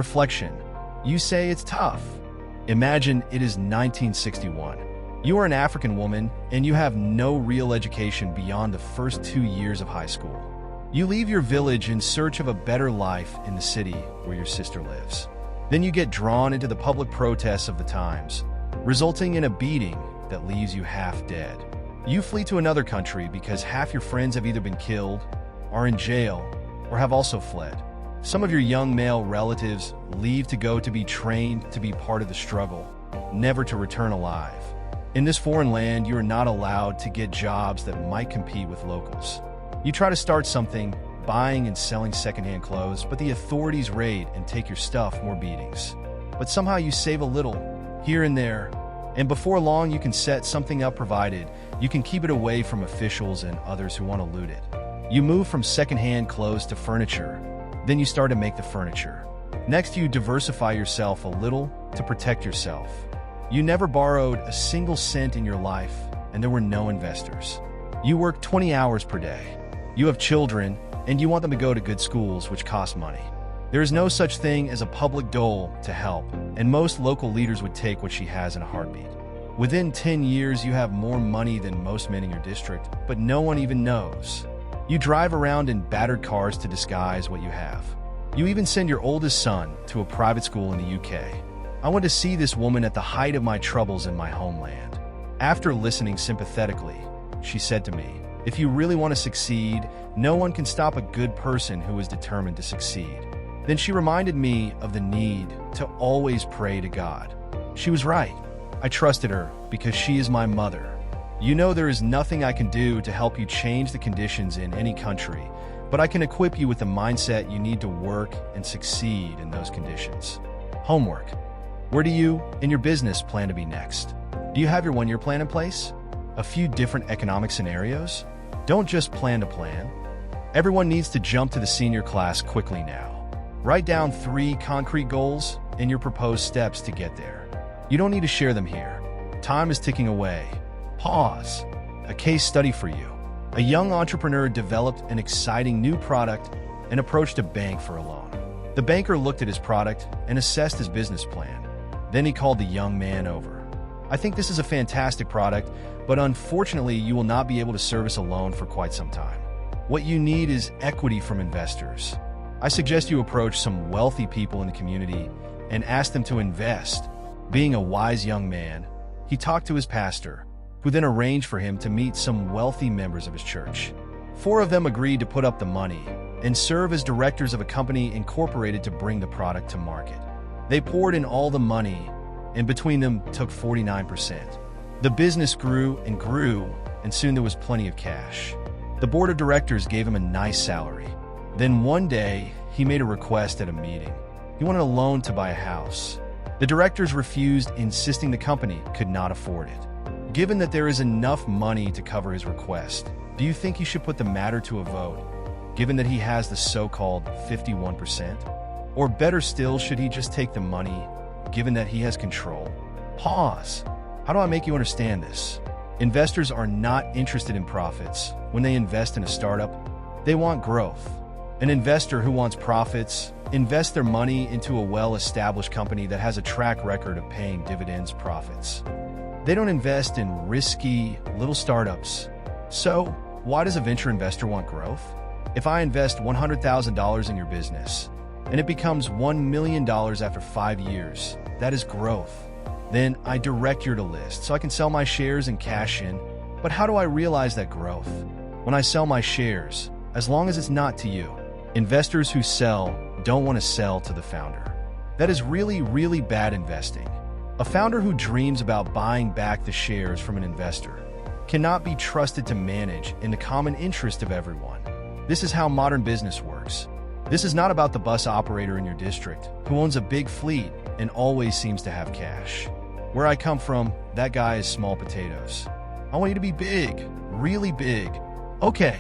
Reflection. You say it's tough. Imagine it is 1961. You are an African woman, and you have no real education beyond the first 2 years of high school. You leave your village in search of a better life in the city where your sister lives. Then you get drawn into the public protests of the times, resulting in a beating that leaves you half dead. You flee to another country because half your friends have either been killed, are in jail, or have also fled. Some of your young male relatives leave to go to be trained to be part of the struggle, never to return alive. In this foreign land, you are not allowed to get jobs that might compete with locals. You try to start something, buying and selling secondhand clothes, but the authorities raid and take your stuff, more beatings. But somehow you save a little, here and there, and before long you can set something up provided you can keep it away from officials and others who want to loot it. You move from secondhand clothes to furniture, then you start to make the furniture. Next, you diversify yourself a little to protect yourself. You never borrowed a single cent in your life, and there were no investors. You work 20 hours per day. You have children, and you want them to go to good schools, which cost money. There is no such thing as a public dole to help, and most local leaders would take what she has in a heartbeat. Within 10 years, you have more money than most men in your district, but no one even knows. You drive around in battered cars to disguise what you have. You even send your oldest son to a private school in the UK. I went to see this woman at the height of my troubles in my homeland. After listening sympathetically, she said to me, "If you really want to succeed, no one can stop a good person who is determined to succeed." Then she reminded me of the need to always pray to God. She was right. I trusted her because she is my mother. You know, there is nothing I can do to help you change the conditions in any country, but I can equip you with the mindset you need to work and succeed in those conditions. Homework. Where do you, in your business, plan to be next? Do you have your one-year plan in place? A few different economic scenarios? Don't just plan to plan. Everyone needs to jump to the senior class quickly now. Write down 3 concrete goals and your proposed steps to get there. You don't need to share them here. Time is ticking away. Pause. A case study for you. A young entrepreneur developed an exciting new product and approached a bank for a loan. The banker looked at his product and assessed his business plan. Then he called the young man over. "I think this is a fantastic product, but unfortunately you will not be able to service a loan for quite some time. What you need is equity from investors. I suggest you approach some wealthy people in the community and ask them to invest." Being a wise young man, he talked to his pastor, who then arranged for him to meet some wealthy members of his church. 4 of them agreed to put up the money and serve as directors of a company incorporated to bring the product to market. They poured in all the money, and between them took 49%. The business grew, and soon there was plenty of cash. The board of directors gave him a nice salary. Then one day, he made a request at a meeting. He wanted a loan to buy a house. The directors refused, insisting the company could not afford it. Given that there is enough money to cover his request, do you think he should put the matter to a vote, given that he has the so-called 51%? Or better still, should he just take the money, given that he has control? Pause. How do I make you understand this? Investors are not interested in profits. When they invest in a startup, they want growth. An investor who wants profits invests their money into a well-established company that has a track record of paying dividends profits. They don't invest in risky little startups. So, why does a venture investor want growth? If I invest $100,000 in your business, and it becomes $1 million after 5 years, that is growth. Then I direct you to list so I can sell my shares and cash in. But how do I realize that growth? When I sell my shares, as long as it's not to you. Investors who sell don't want to sell to the founder. That is really bad investing. A founder who dreams about buying back the shares from an investor cannot be trusted to manage in the common interest of everyone. This is how modern business works. This is not about the bus operator in your district who owns a big fleet and always seems to have cash. Where I come from, that guy is small potatoes. I want you to be big, really big. Okay,